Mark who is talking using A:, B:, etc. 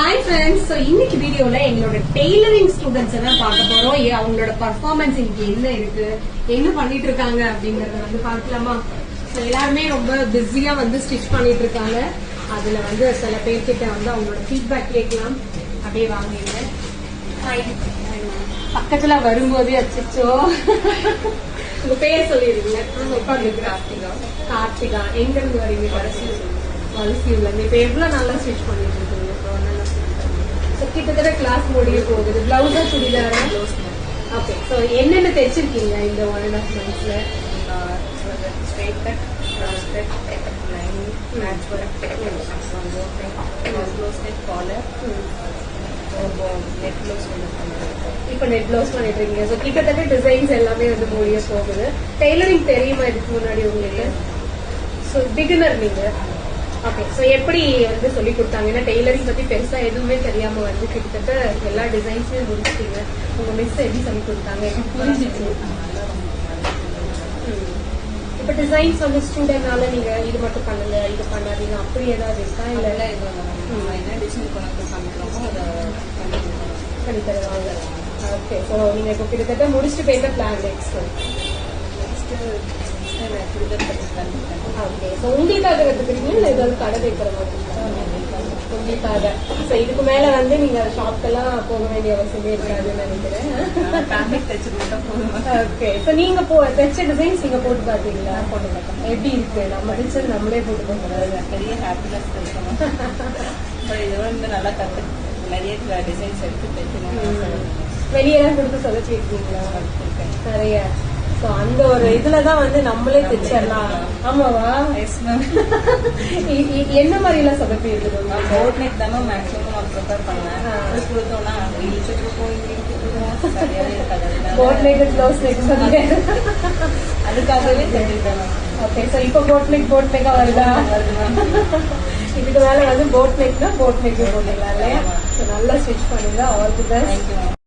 A: Hi friends, so இன்னைக்கு வீடியோல எங்களோட டெய்லரிங் ஸ்டூடண்ட்ஸ் எல்லாம் பார்க்க போறோம். அவங்களோட பர்ஃபார்மன்ஸ் இன்னைக்கு என்ன இருக்கு, என்ன பண்ணிட்டு இருக்காங்க அப்படிங்கறத வந்து பார்க்கலாமா? எல்லாருமே ரொம்ப பிஸியா வந்து ஸ்டிச் பண்ணிட்டு இருக்காங்க. அதுல வந்து சில பேர்கிட்ட வந்து அவங்களோட ஃபீட்பேக் கேட்கலாம். அப்படியே வாங்கிங்க. பக்கத்துல வரும்போதே அச்சோ உங்க பேர் சொல்லிடுங்க. கார்த்திகா. எங்க இருந்து வரீங்க? வலசியூர்ல இருந்து. இப்ப எவ்வளவு நல்லா ஸ்டிச் பண்ணிட்டு இருக்கீங்க? கிட்டத்தட்ட கிளாஸ் முடிய போகுது. பிளவுஸா சுடிதாரா? ஓகே. சோ என்னென்ன தைச்சிருக்கீங்க இந்த 1.5 monthsல?
B: Straight cut, line, match work, close neck, collar, net close
A: இப்ப நெட் க்ளோஸ் பண்ணிட்டு இருக்கீங்க. சோ கிட்டத்தட்ட டிசைன்ஸ் எல்லாமே வந்து முடிய போகுது. டெய்லரிங் தெரியுமா இதுக்கு முன்னாடி உங்களுக்கு? சோ பிகினர் நீங்க. ஓகே. சோ எப்படி வந்து சொல்லி கொடுத்தாங்க? ஏன்னா டெய்லரிங் பத்தி பெருசா எதுவுமே தெரியாம வந்து கிட்டத்தட்ட எல்லா டிசைன்ஸுமே முடிச்சிட்டீங்க. உங்க மிஸ் எப்படி சொல்லி கொடுத்தாங்க? எனக்கு புரிஞ்சிச்சு. இப்ப டிசைன்ஸ் வந்து ஸ்டூடெண்ட்னால நீங்க இது மட்டும் பண்ணுங்க, இது பண்ணாதீங்க அப்படி ஏதாவது இருக்கா? இல்ல
B: என்ன டிசைன் கொண்டு சமைக்கிறோமோ அதை
A: பண்ணி தருவாங்க. ஓகே. சோ நீங்க இப்போ கிட்டத்தட்ட முடிச்சுட்டு போயிட்ட பிளான் நெக்ஸ்ட் ஓகே. சோ உங்களுக்காக கத்துக்கிறீங்க இல்ல ஏதாவது கடை வைக்கிற மாதிரி? உங்களுக்காக. சோ இதுக்கு மேல வந்து நீங்க ஷாப்க்கெல்லாம் போக வேண்டிய அவசியமே இருக்காதுன்னு நினைக்கிறேன். ஓகே. சோ நீங்க தைச்ச டிசைன்ஸ் நீங்க போட்டு பாத்தீங்களா? போட்டு பார்த்தேன். எப்படி இருக்கு? நம்ம தைச்சது நம்மளே போட்டு போகிறது
B: பெரிய ஹாப்பினஸ் இதோட நல்லா கத்து நிறைய டிசைன்ஸ் எடுத்து தைக்கணும்.
A: வெளியெல்லாம் கொடுத்து சொதச்சி இருக்கீங்களா? நிறைய. அந்த ஒரு இதுலதான் வந்து நம்மளே தைச்சிடலாம். ஆமாவா? என்ன மாதிரி எல்லாம் சொதப்பி இருக்குது?
B: போட் நெக் தானே மேக்ஸிமம் ப்ரிப்பேர் பண்ணேன். கொடுத்தோம்னா
A: போட் நெக், க்ளோஸ் நெக் சொல்லி
B: அதுக்காகவே தெரிஞ்சுட்டேன்.
A: ஓகே. சோ இப்போ போட் நெக்கா வருதா? இதுக்கு மேல வந்து போட் நெக்னா போட் நெக் போட்டுக்கலாம் இல்லையா? நல்லா ஸ்டிச் பண்ணுங்க. All the best.